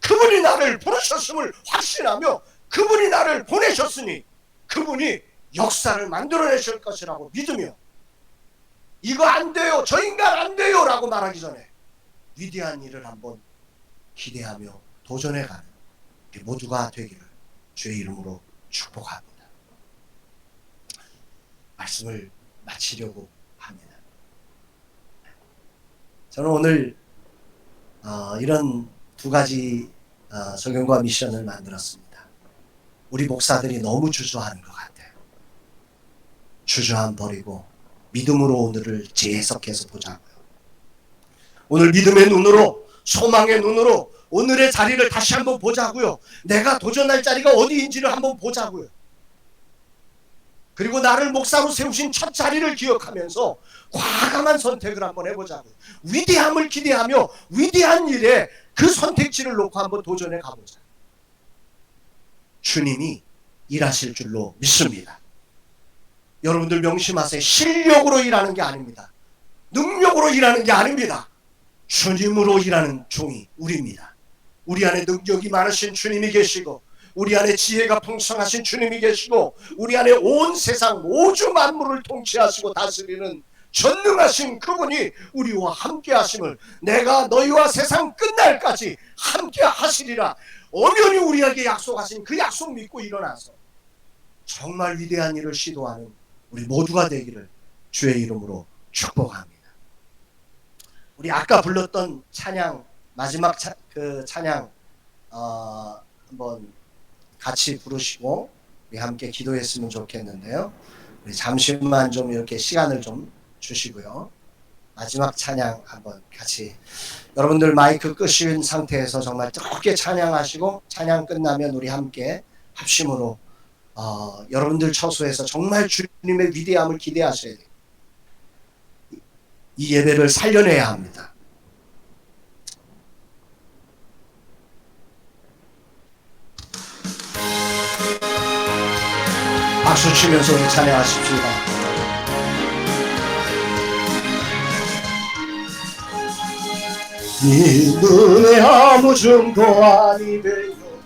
그분이 나를 부르셨음을 확신하며 그분이 나를 보내셨으니 그분이 역사를 만들어내실 것이라고 믿으며, 이거 안 돼요, 저 인간 안 돼요 라고 말하기 전에 위대한 일을 한번 기대하며 도전해가는 모두가 되기를 주의 이름으로 축복합니다. 말씀을 마치려고 합니다. 저는 오늘 이런 두 가지 적용과 미션을 만들었습니다. 우리 목사들이 너무 주저하는 것 같아요. 주저함 버리고 믿음으로 오늘을 재해석해서 보자고요. 오늘 믿음의 눈으로, 소망의 눈으로 오늘의 자리를 다시 한번 보자고요. 내가 도전할 자리가 어디인지를 한번 보자고요. 그리고 나를 목사로 세우신 첫 자리를 기억하면서 과감한 선택을 한번 해보자고요. 위대함을 기대하며 위대한 일에 그 선택지를 놓고 한번 도전해 가보자. 주님이 일하실 줄로 믿습니다. 여러분들 명심하세요. 실력으로 일하는 게 아닙니다. 능력으로 일하는 게 아닙니다. 주님으로 일하는 종이 우리입니다. 우리 안에 능력이 많으신 주님이 계시고, 우리 안에 지혜가 풍성하신 주님이 계시고, 우리 안에 온 세상 우주 만물을 통치하시고 다스리는 전능하신 그분이 우리와 함께 하심을, 내가 너희와 세상 끝날까지 함께 하시리라 엄연히 우리에게 약속하신 그 약속 믿고 일어나서 정말 위대한 일을 시도하는 우리 모두가 되기를 주의 이름으로 축복합니다. 우리 아까 불렀던 찬양, 마지막 찬양 한번 같이 부르시고 우리 함께 기도했으면 좋겠는데요. 우리 잠시만 좀 이렇게 시간을 좀 주시고요. 마지막 찬양 한번 같이, 여러분들 마이크 끄신 상태에서 정말 뜨겁게 찬양하시고, 찬양 끝나면 우리 함께 합심으로 여러분들 처소에서 정말 주님의 위대함을 기대하셔야 돼요. 이 예배를 살려내야 합니다. 박수 치면서 우리 찬양하십시다. 믿음의 아무 증거 아니 되려고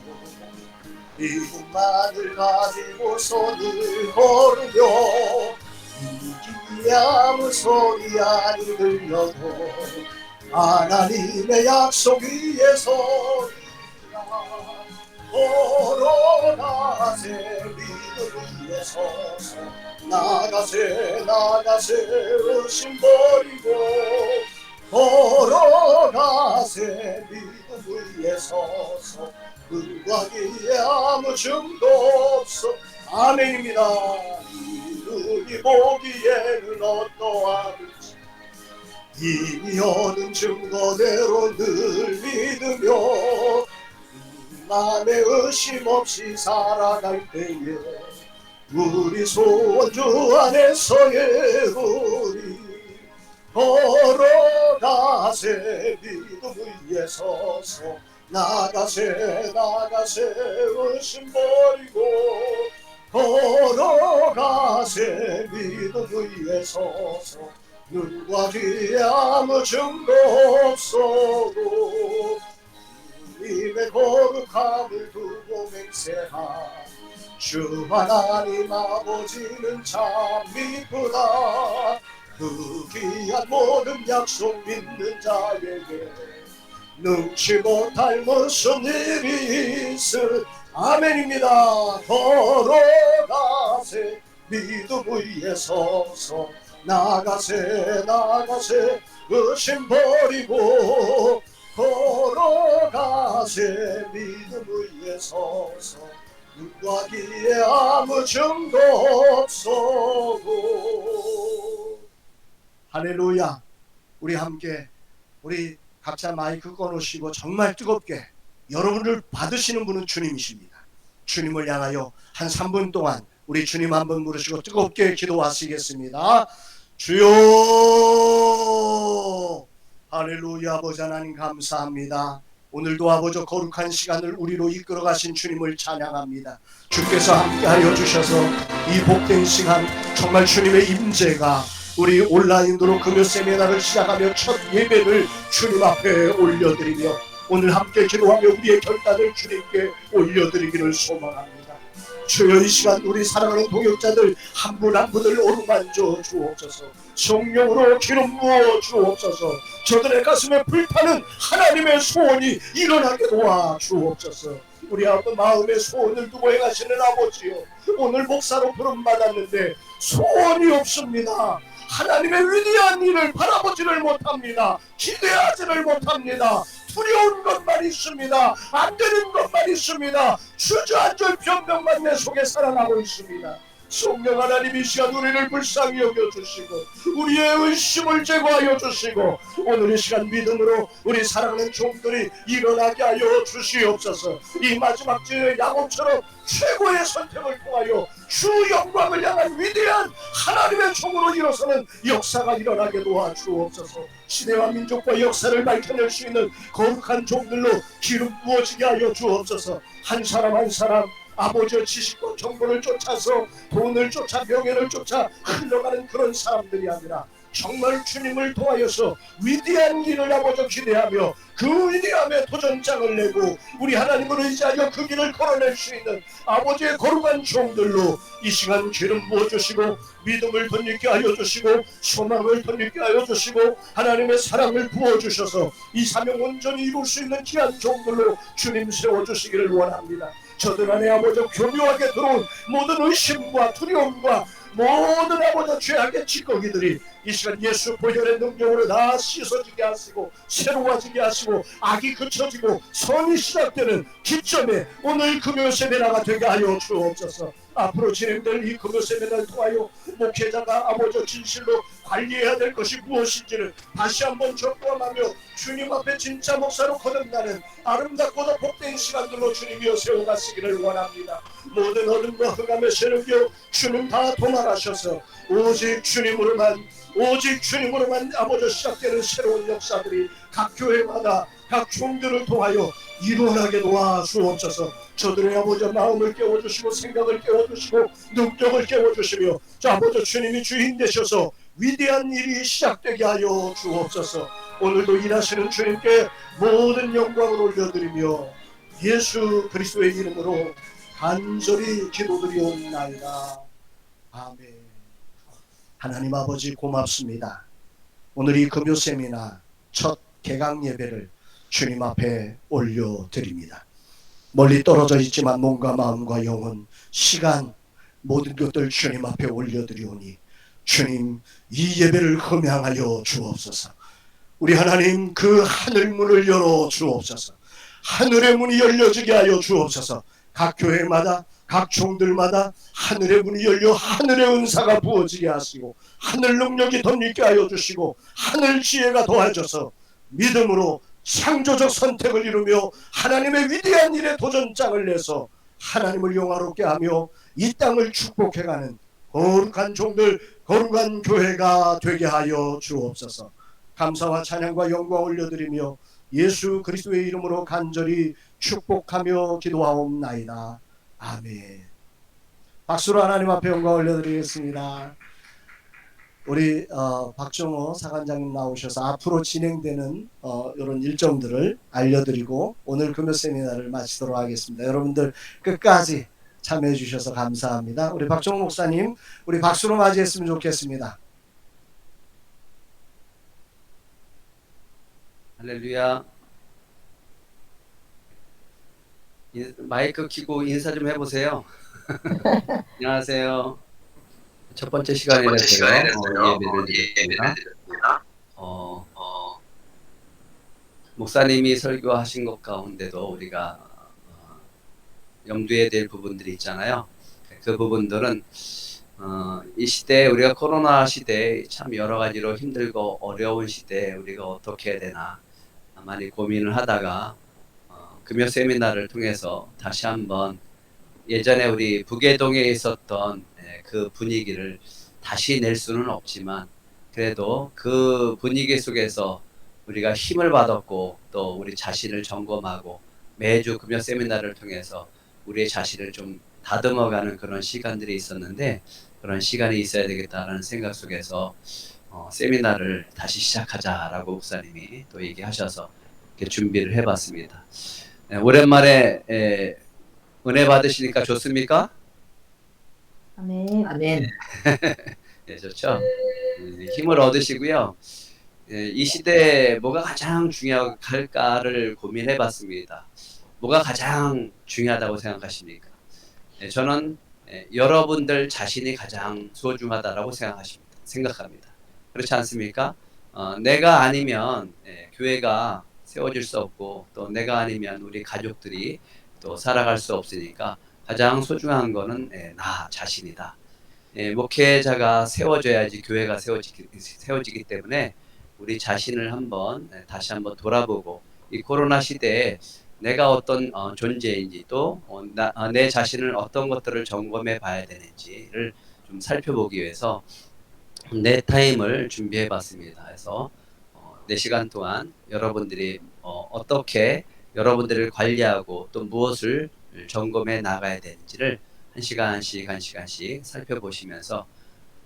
믿음만을 가지고 손을 걸으며, 이기의 아무 소리 아니 들려도 하나님의 약속 위에 서리라. 걸어가세 믿음 위에 서서, 나가세 의심 버리고, 걸어가세 믿음 위에 서서, 불과기에 아무 증거 없어. 아멘입니다. 눈이 보기에는 어떠하든지 이미 얻은 증거대로 늘 믿으며 맘에 의심 없이 살아갈 때에 우리 소원 주 안에서의 우리 걸어가세 믿음 위에 서서, 나가세 의심 버리고, 걸어가세 믿음 위에 서서, 눈과 귀에 아무 증거 없어도 주님의 거룩함을 두고 맹세한 주 하나님 아버지는 참 미쁘다. 그 귀한 모든 약속 믿는 자에게 능치 못할 무슨 일이 있을 아멘입니다. 걸어가세 믿음 위에 서서 나가세 나가세 의심 버리고 걸어가세 믿음 위에 서서 눈과 귀에 아무 증거 없어도 할렐루야. 우리 함께 우리 각자 마이크 꺼놓으시고 정말 뜨겁게 여러분을 받으시는 분은 주님이십니다. 주님을 향하여 한 3분 동안 우리 주님 한번 부르시고 뜨겁게 기도하시겠습니다. 주여 할렐루야. 아버지 하나님 감사합니다. 오늘도 아버지 거룩한 시간을 우리로 이끌어 가신 주님을 찬양합니다. 주께서 함께하여 주셔서 이 복된 시간 정말 주님의 임재가 우리 온라인으로 금요 세미나를 시작하며 첫 예배를 주님 앞에 올려드리며 오늘 함께 기도하며 우리의 결단을 주님께 올려드리기를 소망합니다. 주여 이 시간 우리 사랑하는 동역자들 한 분 한 분을 어루만져 주옵소서. 성령으로 기름 부어 주옵소서. 저들의 가슴에 불타는 하나님의 소원이 일어나게 도와 주옵소서. 우리 아버 마음의 소원을 두고 행하시는 아버지요, 오늘 목사로 부름받았는데 소원이 없습니다. 하나님의 위대한 일을 바라보지를 못합니다. 기대하지를 못합니다. 두려운 것만 있습니다. 안 되는 것만 있습니다. 주저앉을 변명만 내 속에 살아나고 있습니다. 성령 하나님 이 시간 우리를 불쌍히 여겨주시고 우리의 의심을 제거하여 주시고 오늘 이 시간 믿음으로 우리 사랑하는 종들이 일어나게 하여 주시옵소서. 이 마지막 주의 야곱처럼 최고의 선택을 통하여 주 영광을 향한 위대한 하나님의 종으로 일어서는 역사가 일어나게 도와주옵소서. 시대와 민족과 역사를 밝혀낼 수 있는 거룩한 종들로 기름 부어지게 하여 주옵소서. 한 사람 한 사람 아버지의 지식과 정보를 쫓아서 돈을 쫓아 명예를 쫓아 흘러가는 그런 사람들이 아니라 정말 주님을 통하여서 위대한 일을 아버지 기대하며 그 위대함에 도전장을 내고 우리 하나님을 의지하여 그 길을 걸어낼 수 있는 아버지의 거룩한 종들로 이 시간 기름 부어주시고 믿음을 덧입게 하여 주시고 소망을 덧입게 하여 주시고 하나님의 사랑을 부어주셔서 이 사명 온전히 이룰 수 있는 귀한 종들로 주님 세워주시기를 원합니다. 저들 안에 아버지 교묘하게 들어온 모든 의심과 두려움과 모든 아버지 죄악의 찌꺼기들이 이 시간 예수 보혈의 능력으로 다 씻어지게 하시고 새로워지게 하시고 악이 그쳐지고 선이 시작되는 기점에 오늘 금요 세미나가 되게 하여 주옵소서. 앞으로 진행될 이 금요 세미나를 통하여 목회자가 아버지 진실로 관리해야 될 것이 무엇인지를 다시 한번 점검하며 주님 앞에 진짜 목사로 거듭나는 아름답고도 복된 시간들로 주님이여 세워가시기를 원합니다. 모든 어둠과 흑암의 세력이여 주님 다 도말하셔서 오직 주님으로만 아버지 시작되는 새로운 역사들이 각 교회마다 각 종들을 통하여 일어나게 도와주옵소서. 저들의 아버지 마음을 깨워주시고 생각을 깨워주시고 능력을 깨워주시며 아버지 주님이 주인 되셔서 위대한 일이 시작되게 하여 주옵소서. 오늘도 일하시는 주님께 모든 영광을 올려드리며 예수 그리스도의 이름으로 간절히 기도드리옵나이다. 아멘. 하나님 아버지 고맙습니다. 오늘 이 금요 세미나 첫 개강 예배를 주님 앞에 올려드립니다. 멀리 떨어져 있지만 몸과 마음과 영혼, 시간 모든 것들 주님 앞에 올려드리오니 주님 이 예배를 흠양하여 주옵소서. 우리 하나님 그 하늘문을 열어 주옵소서. 하늘의 문이 열려지게 하여 주옵소서. 각 교회마다 각 종들마다 하늘의 문이 열려 하늘의 은사가 부어지게 하시고 하늘 능력이 덧입게 하여 주시고 하늘 지혜가 도와줘서 믿음으로 창조적 선택을 이루며 하나님의 위대한 일에 도전장을 내서 하나님을 영화롭게 하며 이 땅을 축복해가는 거룩한 종들, 거룩한 교회가 되게 하여 주옵소서. 감사와 찬양과 영광 올려드리며 예수 그리스도의 이름으로 간절히 축복하며 기도하옵나이다. 아멘. 박수로 하나님 앞에 영광 올려드리겠습니다. 우리 박정호 사관장님 나오셔서 앞으로 진행되는 이런 일정들을 알려드리고 오늘 금요 세미나를 마치도록 하겠습니다. 여러분들 끝까지 참여해 주셔서 감사합니다. 우리 박정호 목사님 우리 박수로 맞이했으면 좋겠습니다.
할렐루야. 마이크 켜고 인사 좀 해보세요. 안녕하세요. 첫 번째 시간이라서요. 예배를 드렸습니다. 어, 목사님이 설교하신 것 가운데도 우리가 염두에 될 부분들이 있잖아요. 그 부분들은 이 시대에 우리가 코로나 시대에 참 여러 가지로 힘들고 어려운 시대에 우리가 어떻게 해야 되나 많이 고민을 하다가 금요 세미나를 통해서 다시 한번 예전에 우리 북예동에 있었던 그 분위기를 다시 낼 수는 없지만 그래도 그 분위기 속에서 우리가 힘을 받았고 또 우리 자신을 점검하고 매주 금요 세미나를 통해서 우리의 자신을 좀 다듬어가는 그런 시간들이 있었는데 그런 시간이 있어야 되겠다라는 생각 속에서 세미나를 다시 시작하자라고 목사님이 또 얘기하셔서 이렇게 준비를 해봤습니다. 오랜만에 은혜 받으시니까 좋습니까?
아멘. 아멘.
네, 좋죠. 힘을 얻으시고요. 이 시대에 뭐가 가장 중요할까를 고민해봤습니다. 뭐가 가장 중요하다고 생각하십니까? 저는 여러분들 자신이 가장 소중하다라고 생각합니다. 그렇지 않습니까? 내가 아니면 교회가 세워질 수 없고 또 내가 아니면 우리 가족들이 또 살아갈 수 없으니까 가장 소중한 거는 나 자신이다. 목회자가 세워져야지 교회가 세워지기 때문에 우리 자신을 한번 다시 한번 돌아보고 이 코로나 시대에 내가 어떤 존재인지 또 내 자신을 어떤 것들을 점검해 봐야 되는지를 좀 살펴보기 위해서 내 타임을 준비해 봤습니다. 그래서 4시간 동안 여러분들이 어떻게 여러분들을 관리하고 또 무엇을 점검해 나가야 되는지를 한 시간씩 살펴보시면서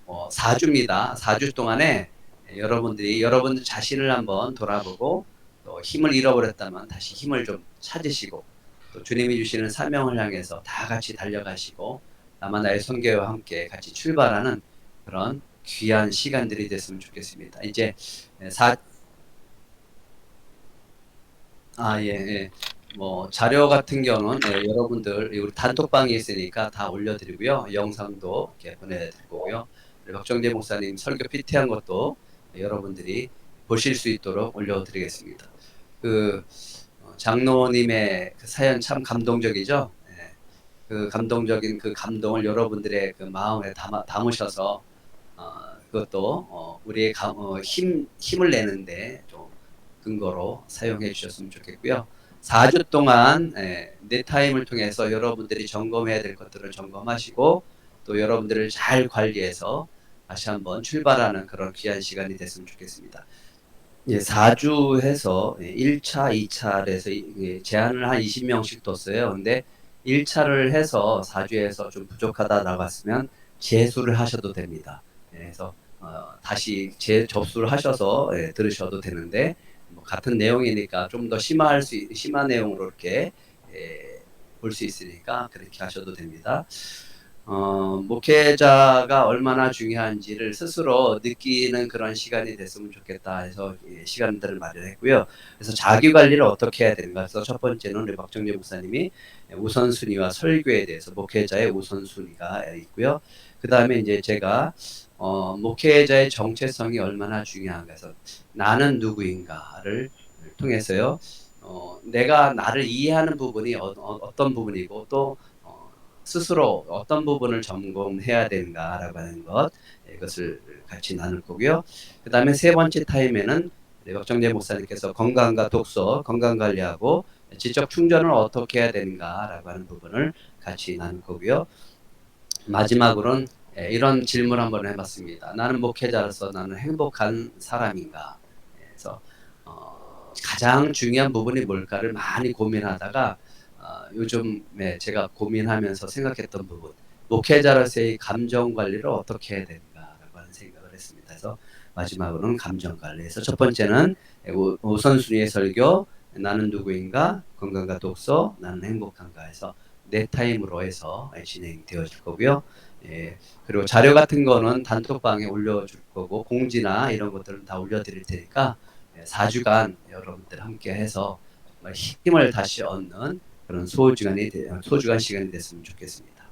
4주입니다. 4주 동안에 여러분들이 여러분들 자신을 한번 돌아보고 또 힘을 잃어버렸다면 다시 힘을 좀 찾으시고 또 주님이 주시는 사명을 향해서 다 같이 달려가시고 나만 나의 선교와 함께 같이 출발하는 그런 귀한 시간들이 됐으면 좋겠습니다. 이제 뭐 자료 같은 경우는 여러분들 우리 단톡방에 있으니까 다 올려드리고요. 영상도 이렇게 보내드릴 거고요. 박정재 목사님 설교 PT한 것도 여러분들이 보실 수 있도록 올려드리겠습니다. 그 장로님의 그 사연 참 감동적이죠. 그 감동적인 그 감동을 여러분들의 그 마음에 담으셔서 그것도 우리의 힘을 내는데 좀 근거로 사용해 주셨으면 좋겠고요. 4주 동안 내 타임을 통해서 여러분들이 점검해야 될 것들을 점검하시고 또 여러분들을 잘 관리해서 다시 한번 출발하는 그런 귀한 시간이 됐으면 좋겠습니다. 4주 해서 1차, 2차를 해서 제한을 한 20명씩 뒀어요. 근데 1차를 해서 4주에서 좀 부족하다 나갔으면 재수를 하셔도 됩니다. 그래서 다시 접수를 하셔서 들으셔도 되는데 뭐 같은 내용이니까 좀 더 심한 내용으로 이렇게 볼 수 있으니까 그렇게 하셔도 됩니다. 목회자가 얼마나 중요한지를 스스로 느끼는 그런 시간이 됐으면 좋겠다 해서 시간들을 마련했고요. 그래서 자기 관리를 어떻게 해야 되는가 해서 첫 번째는 우리 박정재 목사님이 우선순위와 설교에 대해서 목회자의 우선순위가 있고요. 그 다음에 이제 제가 목회자의 정체성이 얼마나 중요한가 해서 나는 누구인가를 통해서요. 내가 나를 이해하는 부분이 어떤 부분이고 또 스스로 어떤 부분을 점검해야 되는가라고 하는 것 이것을 같이 나눌 거고요. 그 다음에 세 번째 타임에는 박정재 목사님께서 건강과 독서, 건강관리하고 지적 충전을 어떻게 해야 되는가라고 하는 부분을 같이 나눌 거고요. 마지막으로는 이런 질문 한번 해봤습니다. 나는 목회자로서 나는 행복한 사람인가? 그래서 가장 중요한 부분이 뭘까를 많이 고민하다가 요즘에 제가 고민하면서 생각했던 부분, 목회자로서의 감정 관리를 어떻게 해야 되는가라고 하는 생각을 했습니다. 그래서 마지막으로는 감정 관리에서 첫 번째는 우선순위의 설교, 나는 누구인가, 건강과 독서, 나는 행복한가 해서 네 타임으로 해서 진행되어질 거고요. 그리고 자료 같은 거는 단톡방에 올려줄 거고 공지나 이런 것들은 다 올려드릴 테니까 4주간 여러분들 함께 해서 정말 힘을 다시 얻는 그런 소중한 시간이 됐으면 좋겠습니다.